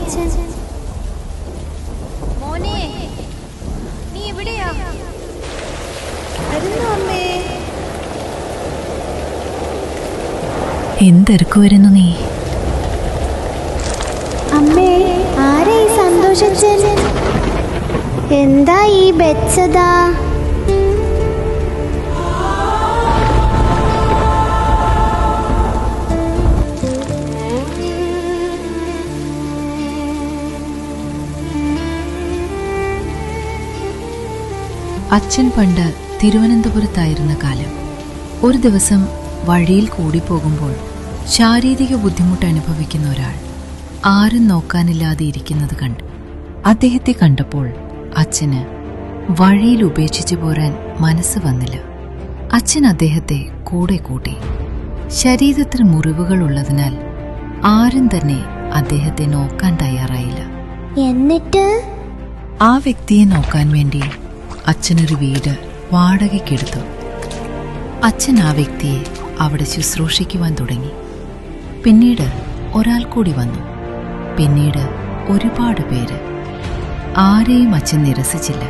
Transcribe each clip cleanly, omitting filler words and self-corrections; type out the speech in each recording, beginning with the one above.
അച്ഛൻ. മോനെ, നീ എവിടെയാ? വരുന്നു അമ്മേ. എന്തെടുക്കുമായിരുന്നു നീ? അമ്മേ, ആരാ ഈ സന്തോഷച്ചൻ? എന്താ ഈ ബെത്സദ? അച്ഛൻ പണ്ട് തിരുവനന്തപുരത്തായിരുന്ന കാലം. ഒരു ദിവസം വഴിയിൽ കൂടി പോകുമ്പോൾ ശാരീരിക ബുദ്ധിമുട്ട് അനുഭവിക്കുന്ന ഒരാൾ ആരും നോക്കാനില്ലാതെ ഇരിക്കുന്നത് കണ്ടു. അദ്ദേഹത്തെ കണ്ടപ്പോൾ അച്ഛന് വഴിയിൽ ഉപേക്ഷിച്ചു പോരാൻ മനസ്സ് വന്നില്ല. അച്ഛൻ അദ്ദേഹത്തെ കൂടെ കൂട്ടി. ശരീരത്തിന് മുറിവുകൾ ഉള്ളതിനാൽ ആരും തന്നെ അദ്ദേഹത്തെ നോക്കാൻ തയ്യാറായില്ല. എന്നിട്ട് ആ വ്യക്തിയെ നോക്കാൻ വേണ്ടി അച്ഛനൊരു വീട് വാടകയ്ക്കെടുത്തു. അച്ഛൻ ആ വ്യക്തിയെ അവിടെ ശുശ്രൂഷിക്കുവാൻ തുടങ്ങി. പിന്നീട് ഒരാൾ കൂടി വന്നു. പിന്നീട് ഒരുപാട് പേര്. ആരെയും അച്ഛൻ നിരസിച്ചില്ല.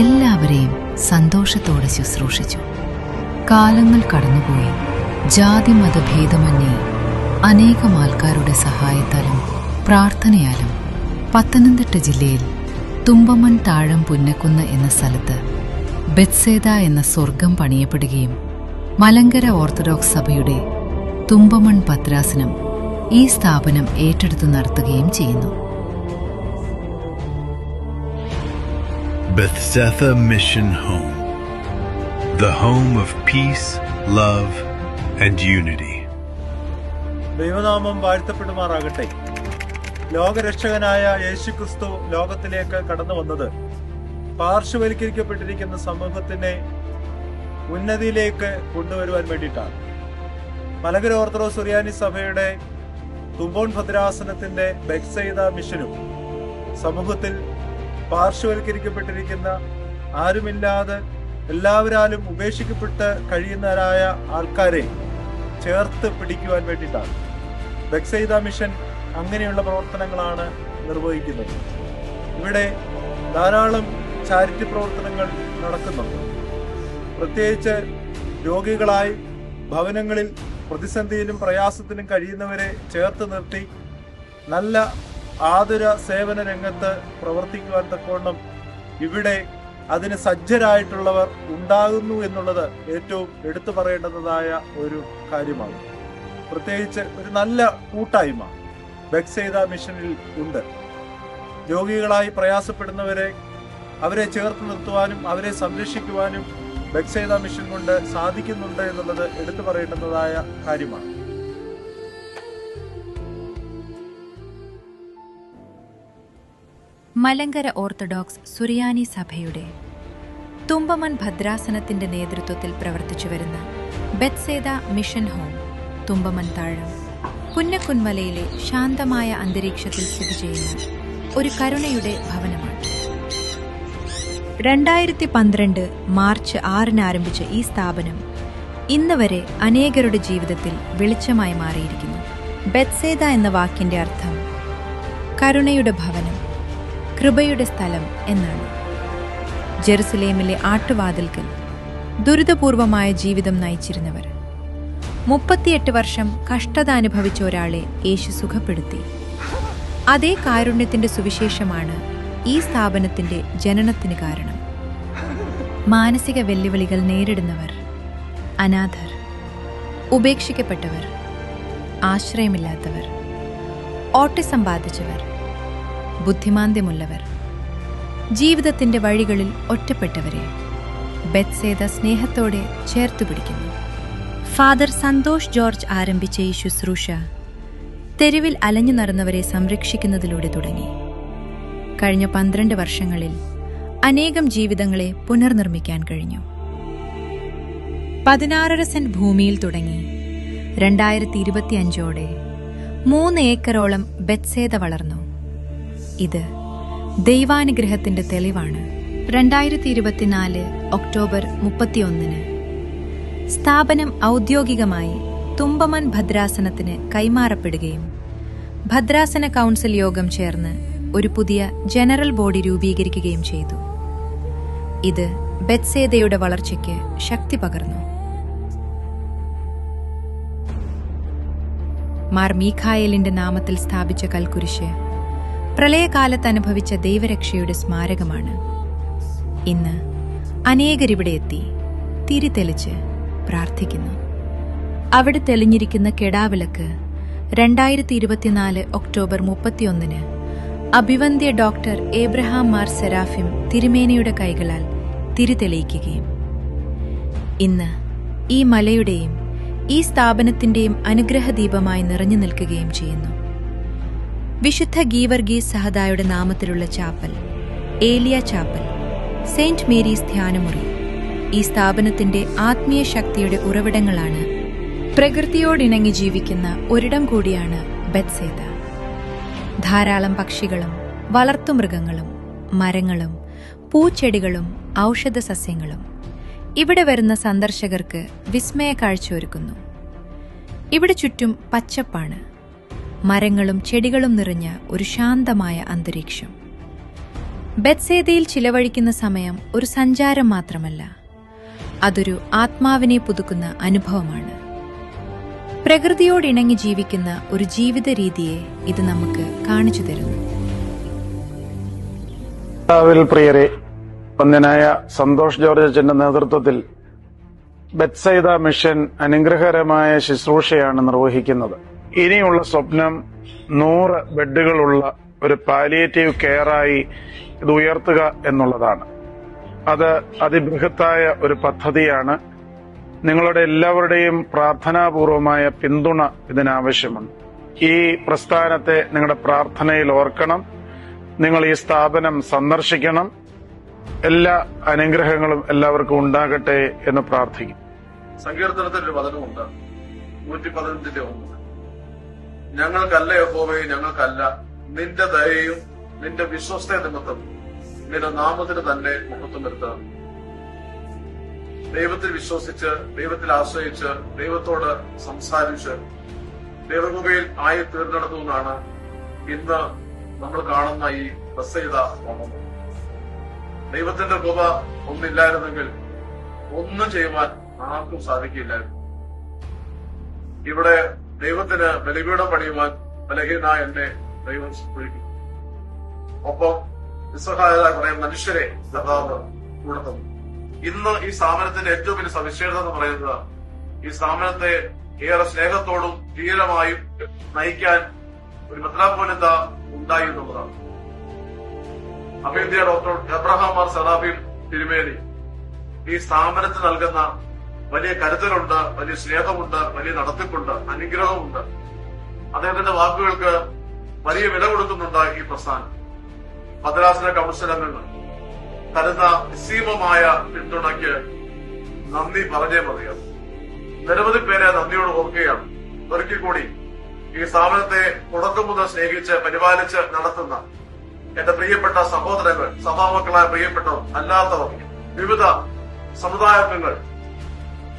എല്ലാവരെയും സന്തോഷത്തോടെ ശുശ്രൂഷിച്ചു. കാലങ്ങൾ കടന്നുപോയി. ജാതി മതഭേദമന്യേ അനേകം ആൾക്കാരുടെ സഹായത്താലും പ്രാർത്ഥനയാലും പത്തനംതിട്ട ജില്ലയിൽ തുമ്പമൺ താഴം പുന്നക്കുന്ന് എന്ന സ്ഥലത്ത് ബെത്സേദ എന്ന സ്വർഗം പണിയപ്പെടുകയും മലങ്കര ഓർത്തഡോക്സ് സഭയുടെ തുമ്പമൺ ഭദ്രാസനം ഈ സ്ഥാപനം ഏറ്റെടുത്തു നടത്തുകയും ചെയ്യുന്നു. Bethesda Mission Home, the home of peace, love and unity. ദൈവനാമം വാഴ്ത്തപ്പെടുമാറാകട്ടെ. ലോകരക്ഷകനായ യേശുക്രിസ്തു ലോകത്തിലേക്ക് കടന്നു വന്നത് പാർശ്വവൽക്കരിക്കപ്പെട്ടിരിക്കുന്ന സമൂഹത്തിനെ ഉന്നതിയിലേക്ക് കൊണ്ടുവരുവാൻ വേണ്ടിയിട്ടാണ്. മലങ്കര ഓർത്തഡോക്സ് സുറിയാനി സഭയുടെ തുമ്പോൺ ഭദ്രാസനത്തിന്റെ ബെത്സേദ മിഷനും സമൂഹത്തിൽ പാർശ്വവൽക്കരിക്കപ്പെട്ടിരിക്കുന്ന, ആരുമില്ലാതെ എല്ലാവരാലും ഉപേക്ഷിക്കപ്പെട്ട് കഴിയുന്നവരായ ആൾക്കാരെ ചേർത്ത് പിടിക്കുവാൻ വേണ്ടിയിട്ടാണ്. ബെത്സേദ മിഷൻ അങ്ങനെയുള്ള പ്രവർത്തനങ്ങളാണ് നിർവഹിക്കുന്നത്. ഇവിടെ ധാരാളം ചാരിറ്റി പ്രവർത്തനങ്ങൾ നടക്കുന്നുണ്ട്. പ്രത്യേകിച്ച് രോഗികളായി ഭവനങ്ങളിൽ പ്രതിസന്ധിയിലും പ്രയാസത്തിലും കഴിയുന്നവരെ ചേർത്ത് നിർത്തി നല്ല ആതുര സേവന രംഗത്ത് പ്രവർത്തിക്കുവാൻ തക്കവണ്ണം ഇവിടെ അതിന് സജ്ജരായിട്ടുള്ളവർ ഉണ്ടാകുന്നു എന്നുള്ളത് ഏറ്റവും എടുത്തു പറയേണ്ടതായ ഒരു കാര്യമാണ്. പ്രത്യേകിച്ച് ഒരു നല്ല കൂട്ടായ്മ ബെത്സേദ മിഷനിൽ ഉണ്ട്. രോഗികളായി പ്രയാസപ്പെടുന്നവരെ അവരെ ചേർത്ത് നിർത്തുവാനും അവരെ സംരക്ഷിക്കുവാനും ബെത്സേദ മിഷൻ കൊണ്ട് സാധിക്കുന്നുണ്ട് എന്നുള്ളത് എടുത്തു പറയേണ്ടതായ കാര്യമാണ്. മലങ്കര ഓർത്തഡോക്സ് സുറിയാനി സഭയുടെ തുമ്പമൺ ഭദ്രാസനത്തിന്റെ നേതൃത്വത്തിൽ പ്രവർത്തിച്ചുവരുന്ന ബെത്സേദ മിഷൻ ഹോം തുമ്പമൺ താഴം പുന്നക്കുന്മലയിലെ ശാന്തമായ അന്തരീക്ഷത്തിൽ സ്ഥിതി ചെയ്യുന്ന ഒരു കരുണയുടെ ഭവനമാണ്. 2012 മാർച്ച് 6 ആരംഭിച്ച ഈ സ്ഥാപനം ഇന്ന് വരെ അനേകരുടെ ജീവിതത്തിൽ വെളിച്ചമായി മാറിയിരിക്കുന്നു. ബെത്സേദ എന്ന വാക്കിന്റെ അർത്ഥം കരുണയുടെ ഭവനം, കൃപയുടെ സ്ഥലം എന്നാണ്. ജെറുസലേമിലെ ആട്ടുവാതിൽക്കൽ ദുരിതപൂർവമായ ജീവിതം നയിച്ചിരുന്നവർ 38 വർഷം കഷ്ടത അനുഭവിച്ച ഒരാളെ യേശു സുഖപ്പെടുത്തി. അതേ കാരുണ്യത്തിന്റെ സുവിശേഷമാണ് ഈ സ്ഥാപനത്തിന്റെ ജനനത്തിന് കാരണം. മാനസിക വെല്ലുവിളികൾ നേരിടുന്നവർ, അനാഥർ, ഉപേക്ഷിക്കപ്പെട്ടവർ, ആശ്രയമില്ലാത്തവർ, ഓട്ടിസം ബാധിച്ചവർ, ബുദ്ധിമാന്ദ്യമുള്ളവർ, ജീവിതത്തിന്റെ വഴികളിൽ ഒറ്റപ്പെട്ടവരെ ബെത്സേദ സ്നേഹത്തോടെ ചേർത്തുപിടിക്കുന്നു. ഫാദർ സന്തോഷ് ജോർജ് ആരംഭിച്ച ഈ ശുശ്രൂഷ തെരുവിൽ അലഞ്ഞു നടന്നവരെ സംരക്ഷിക്കുന്നതിലൂടെ തുടങ്ങി. കഴിഞ്ഞ 12 വർഷങ്ങളിൽ അനേകം ജീവിതങ്ങളെ പുനർനിർമ്മിക്കാൻ കഴിഞ്ഞു. 16.5 സെന്റ് ഭൂമിയിൽ തുടങ്ങി 2025ഓടെ 3 ഏക്കറോളം ബെത്സേദ വളർന്നു. ഇത് ദൈവാനുഗ്രഹത്തിന്റെ തെളിവാണ്. 2024 ഒക്ടോബർ 31 സ്ഥാപനം ഔദ്യോഗികമായി തുമ്പമൺ ഭദ്രാസനത്തിന് കൈമാറപ്പെടുകയും ഭദ്രാസന കൗൺസിൽ യോഗം ചേർന്ന് ഒരു പുതിയ ജനറൽ ബോഡി രൂപീകരിക്കുകയും ചെയ്തു. ഇത് ബെത്സേദയുടെ വളർച്ചയ്ക്ക് ശക്തി പകർന്നു. മാർ മീഖായേലിന്റെ നാമത്തിൽ സ്ഥാപിച്ച കൽക്കുരിശ് പ്രളയകാലത്ത് അനുഭവിച്ച ദൈവരക്ഷയുടെ സ്മാരകമാണ്. ഇന്ന് അനേകരിവിടെ എത്തി തിരിതെളിച്ച് പ്രാർത്ഥിക്കുന്നു. അവിടെ തെളിഞ്ഞിരിക്കുന്ന കെടാവിളക്ക് 2024 ഒക്ടോബർ 31 അഭിവന്ദ്യ ഡോക്ടർ ഏബ്രഹാം മാർ സെരാഫിം തിരുമേനിയുടെ കൈകളാൽ തിരിതെളിയിക്കുകയും ഇന്ന് ഈ മലയുടെയും ഈ സ്ഥാപനത്തിന്റെയും അനുഗ്രഹദീപമായി നിറഞ്ഞു നിൽക്കുകയും ചെയ്യുന്നു. വിശുദ്ധ ഗീവർഗീസ് സഹദായുടെ നാമത്തിലുള്ള ചാപ്പൽ, ഏലിയ ചാപ്പൽ, സെയിന്റ് മേരീസ് ധ്യാനമുറി ഈ സ്ഥാപനത്തിന്റെ ആത്മീയ ശക്തിയുടെ ഉറവിടങ്ങളാണ്. പ്രകൃതിയോടിണങ്ങി ജീവിക്കുന്ന ഒരിടം കൂടിയാണ് ബെത്സേദ. ധാരാളം പക്ഷികളും വളർത്തുമൃഗങ്ങളും മരങ്ങളും പൂച്ചെടികളും ഔഷധ സസ്യങ്ങളും ഇവിടെ വരുന്ന സന്ദർശകർക്ക് വിസ്മയ കാഴ്ചയൊരുക്കുന്നു. ഇവിടെ ചുറ്റും പച്ചപ്പാണ്, മരങ്ങളും ചെടികളും നിറഞ്ഞ ഒരു ശാന്തമായ അന്തരീക്ഷം. ബെത്സേദയിൽ ചിലവഴിക്കുന്ന സമയം ഒരു സഞ്ചാരം മാത്രമല്ല, അതൊരു ആത്മാവിനെ പുതുക്കുന്ന അനുഭവമാണ്. പ്രകൃതിയോടിണങ്ങി ജീവിക്കുന്ന ഒരു ജീവിത രീതിയെ ഇത് നമുക്ക് കാണിച്ചു തരുന്നു. പ്രിയരെ, വന്ദനായ സന്തോഷ് ജോർജ് അച്ഛന്റെ നേതൃത്വത്തിൽ ബെത്സൈദ മിഷൻ അനുഗ്രഹകരമായ ശുശ്രൂഷയാണ് നിർവഹിക്കുന്നത്. ഇനിയുള്ള സ്വപ്നം 100 ബെഡുകളുള്ള ഒരു പാലിയേറ്റീവ് കെയറായി ഇത് ഉയർത്തുക എന്നുള്ളതാണ്. അത് അതിബൃഹത്തായ ഒരു പദ്ധതിയാണ്. നിങ്ങളുടെ എല്ലാവരുടെയും പ്രാർത്ഥനാപൂർവമായ പിന്തുണ ഇതിനാവശ്യമുണ്ട്. ഈ പ്രസ്ഥാനത്തെ നിങ്ങളുടെ പ്രാർത്ഥനയിൽ ഓർക്കണം. നിങ്ങൾ ഈ സ്ഥാപനം സന്ദർശിക്കണം. എല്ലാ അനുഗ്രഹങ്ങളും എല്ലാവർക്കും ഉണ്ടാകട്ടെ എന്ന് പ്രാർത്ഥിക്കും. സങ്കീർത്തനത്തിൽ ഒരു വചനമുണ്ട്, 115:1. ഞങ്ങൾക്കല്ല യഹോവേ, ഞങ്ങൾക്കല്ല, നിന്റെ ദയയും നിന്റെ വിശ്വസ്ത നിമിത്തം നിന്റെ നാമത്തിന് തന്നെ മഹത്വം വരുത്തുക. ദൈവത്തിൽ വിശ്വസിച്ച്, ദൈവത്തിൽ ആശ്രയിച്ച്, ദൈവത്തോട് സംസാരിച്ച് ദൈവകൃപയിൽ ആയി തീർന്നെടുത്തുകൊണ്ടാണ് ഇന്ന് നമ്മൾ കാണുന്ന ഈ ബെത്സൈദ വന്നത്. ദൈവത്തിന്റെ കൃപ ഒന്നില്ലായിരുന്നെങ്കിൽ ഒന്നും ചെയ്യുവാൻ ആർക്കും സാധിക്കില്ലായിരുന്നു. ഇവിടെ ദൈവത്തിന് ബലിപീഠം പണിയുവാൻ ബലഹീനായ എന്നെ ദൈവം വിളിക്കും. ഒപ്പം നിസ്സഹായരായ കുറെ മനുഷ്യരെ കർത്താവ് കൂടെ തന്നു. ഇന്ന് ഈ സ്ഥാപനത്തിന്റെ ഏറ്റവും വലിയ സവിശേഷത എന്ന് പറയുന്നത്, ഈ സ്ഥാപനത്തെ ഏറെ സ്നേഹത്തോടും ധീരമായും നയിക്കാൻ ഒരു മെത്രാപ്പോലീത്ത ഉണ്ടായി എന്നുള്ളതാണ്. അഭിവന്ദ്യ ഡോക്ടർ ഏബ്രഹാം മാർ സെറാഫിം തിരുമേനി ഈ സ്ഥാപനത്തിന് നൽകുന്ന വലിയ കരുതലുണ്ട്, വലിയ സ്നേഹമുണ്ട്, വലിയ നടത്തിപ്പുണ്ട്, അനുഗ്രഹമുണ്ട്. അദ്ദേഹത്തിന്റെ വാക്കുകൾക്ക് വലിയ വില കൊടുക്കുന്നുണ്ട് ഈ പ്രസ്ഥാനം. ഭദ്രാസന കൗൺസിൽ അംഗങ്ങൾ തരുന്ന നിസ്സീമമായ പിന്തുണയ്ക്ക് നന്ദി പറഞ്ഞേ മതിയാം. നിരവധി പേരെ നന്ദിയോട് ഓർക്കുകയാണ്. ഒരിക്കൽ കൂടി ഈ സ്ഥാപനത്തെ തുടക്കം മുതൽ സ്നേഹിച്ച് പരിപാലിച്ച് നടത്തുന്ന എന്റെ പ്രിയപ്പെട്ട സഹോദരങ്ങൾ, സഭാമക്കളായ പ്രിയപ്പെട്ടവർ, അല്ലാത്തവർ, വിവിധ സമുദായാംഗങ്ങൾ,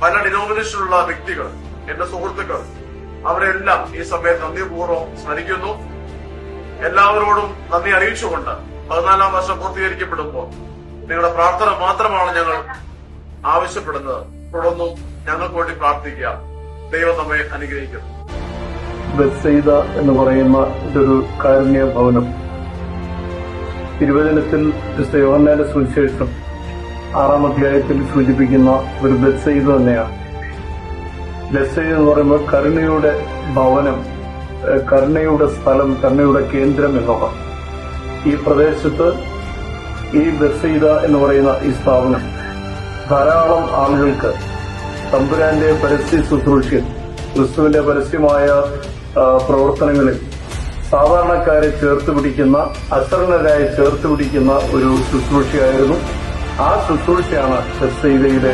പല ഡിനോമിനേഷനുള്ള വ്യക്തികൾ, എന്റെ സുഹൃത്തുക്കൾ, അവരെല്ലാം ഈ സമയത്ത് നന്ദിപൂർവ്വം സ്മരിക്കുന്നു. എല്ലാവരോടും നന്ദി അറിയിച്ചുകൊണ്ട് 14-ാം വർഷം പൂർത്തീകരിക്കപ്പെടുമ്പോൾ നിങ്ങളുടെ പ്രാർത്ഥന മാത്രമാണ് ഞങ്ങൾ ആവശ്യപ്പെടുന്നത്. തുടർന്നും ഞങ്ങൾക്ക് വേണ്ടി പ്രാർത്ഥിക്കുക. ദൈവം നമ്മെ അനുഗ്രഹിക്കുന്നു. ബെത്സൈദ എന്ന് പറയുന്ന ഇതൊരു കാരുണ്യ ഭവനം. തിരുവചനത്തിൽ യോഹന്നാന്റെ സുവിശേഷം 6-ാം അധ്യായത്തിൽ സൂചിപ്പിക്കുന്ന ഒരു ബെത്സൈദ തന്നെയാണ്. ബെത്സൈദ എന്ന് പറയുമ്പോൾ കരുണയുടെ ഭവനം, കരുണയുടെ സ്ഥലം, കരുണയുടെ കേന്ദ്രം എന്നവ. ഈ പ്രദേശത്ത് ഈ ബെത്സൈദ എന്ന് പറയുന്ന ഈ സ്ഥാപനം ധാരാളം ആളുകൾക്ക് തമ്പുരാന്റെ പരസ്യ ശുശ്രൂഷയിൽ, ക്രിസ്തുവിന്റെ പരസ്യമായ പ്രവർത്തനങ്ങളിൽ സാധാരണക്കാരെ ചേർത്ത് പിടിക്കുന്ന, അശരണരായി ചേർത്ത് പിടിക്കുന്ന ഒരു ശുശ്രൂഷയായിരുന്നു. ആ ശുശ്രൂഷയാണ് ബെത്സൈദയുടെ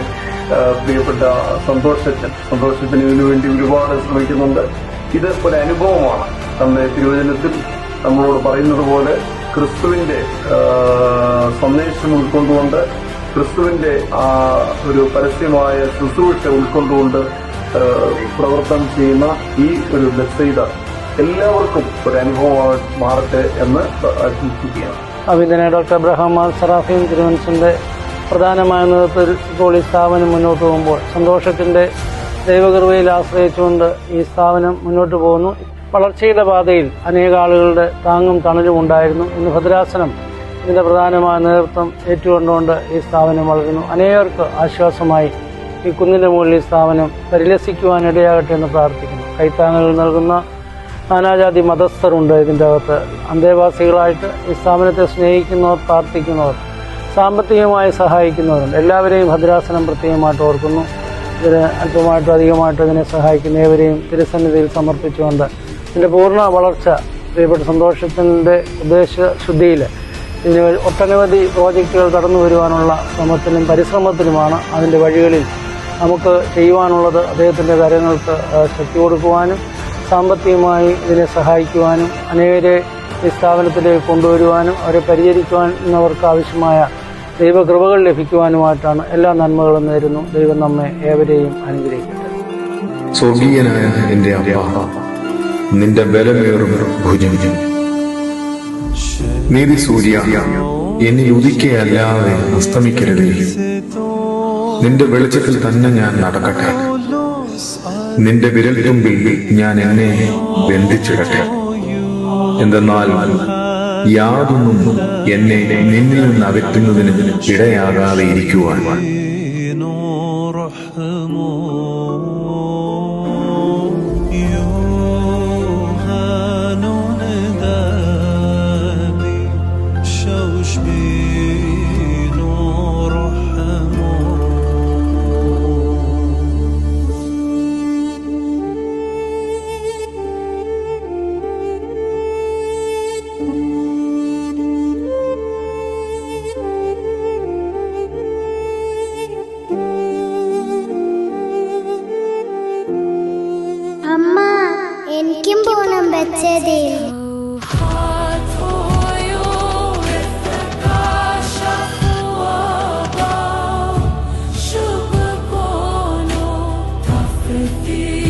പ്രിയപ്പെട്ട സന്തോഷത്തിന് ഇതിനുവേണ്ടി ഒരുപാട് ശ്രമിക്കുന്നുണ്ട്. ഇത് ഒരു അനുഭവമാണ്. നമ്മുടെ തിരുവചനത്തിൽ നമ്മളോട് പറയുന്നത് പോലെ ക്രിസ്തുവിന്റെ സന്ദേശം ഉൾക്കൊണ്ടുകൊണ്ട്, ക്രിസ്തുവിന്റെ ഒരു പരസ്യമായ ശുശ്രൂഷ ഉൾക്കൊണ്ടുകൊണ്ട് പ്രവർത്തനം ചെയ്യുന്ന ഈ ഒരു ബെത്സൈദ എല്ലാവർക്കും ഒരു അനുഭവമായി മാറട്ടെ എന്ന് ആശംസിക്കുകയാണ്. അഭിനന്ദന ഡോക്ടർ അബ്രഹാം മാർ സറാഫീം തിരുവനന്തപുരത്തിൻ്റെ പ്രധാനമായ നേതൃത്വത്തിൽ ഇപ്പോൾ ഈ സ്ഥാപനം മുന്നോട്ട് പോകുമ്പോൾ സന്തോഷത്തിൻ്റെ ദൈവകൃപയിൽ ആശ്രയിച്ചുകൊണ്ട് ഈ സ്ഥാപനം മുന്നോട്ട് പോകുന്നു. വളർച്ചയുടെ പാതയിൽ അനേക ആളുകളുടെ താങ്ങും തണലും ഉണ്ടായിരുന്നു. ഇന്ന് ഭദ്രാസനം ഇതിൻ്റെ പ്രധാനമായ നേതൃത്വം ഏറ്റുകൊണ്ടുകൊണ്ട് ഈ സ്ഥാപനം വളരുന്നു. അനേകർക്ക് ആശ്വാസമായി ഈ കുന്നിൻ്റെ മുകളിൽ ഈ സ്ഥാപനം പരിലസിക്കുവാനിടയാകട്ടെ എന്ന് പ്രാർത്ഥിക്കുന്നു. കൈത്താങ്ങുകൾ നൽകുന്ന നാനാജാതി മതസ്ഥരുണ്ട് ഇതിൻ്റെ അകത്ത്. അന്തേവാസികളായിട്ട് ഈ സ്ഥാപനത്തെ സ്നേഹിക്കുന്നവർ, പ്രാർത്ഥിക്കുന്നവർ, സാമ്പത്തികമായി സഹായിക്കുന്നവരുണ്ട്. എല്ലാവരെയും ഭദ്രാസനം പ്രത്യേകമായിട്ട് ഓർക്കുന്നു. ഇതിന് അല്പമായിട്ടും അധികമായിട്ടും ഇതിനെ സഹായിക്കുന്ന ഏവരെയും തിരുസന്നിധിയിൽ സമർപ്പിച്ചുകൊണ്ട് ഇതിൻ്റെ പൂർണ്ണ വളർച്ച പ്രിയപ്പെട്ട സന്തോഷത്തിൻ്റെ ഉദ്ദേശശുദ്ധിയിൽ ഇതിന് ഒട്ടനവധി പ്രോജക്റ്റുകൾ കടന്നു വരുവാനുള്ള ശ്രമത്തിലും പരിശ്രമത്തിലുമാണ്. അതിൻ്റെ വഴികളിൽ നമുക്ക് ചെയ്യുവാനുള്ളത് അദ്ദേഹത്തിൻ്റെ കാര്യങ്ങൾക്ക് ശക്തി കൊടുക്കുവാനും സാമ്പത്തികമായി ഇതിനെ സഹായിക്കുവാനും അനേകരെ ഈ സ്ഥാപനത്തിലേക്ക് കൊണ്ടുവരുവാനും അവരെ പരിചരിക്കുവാനവർക്ക് ആവശ്യമായ ദൈവകൃപകൾ ലഭിക്കുവാനുമായിട്ടാണ്. എല്ലാ നന്മകളും നേരുന്നു. ദൈവം നമ്മെ ഏവരെയും അനുഗ്രഹിക്കട്ടെ. സ്വർഗീയനായ എന്റെ അപ്പാ, നിന്റെ ബലമേറും ഭുജം നീതി സൂര്യ എന്നിൽ ഉദിക്കയല്ലാതെ അസ്തമിക്കരുതേ. നിന്റെ വെളിച്ചത്തിൽ തന്നെ ഞാൻ നടക്കട്ടെ. നിന്റെ വിരൽത്തുമ്പിൽ ഞാൻ എന്നെ ബന്ധിച്ചിടട്ടെ. എന്തെന്നാൽ യാതൊന്നും എന്നെ നിന്നിൽ നിന്ന് അകറ്റുന്നതിന് ഇടയാകാതെ ഇരിക്കുവാൻ അമ്മ, എനിക്കും പോണം ബെത്സേദയിൽ. شوق كونه طفرتي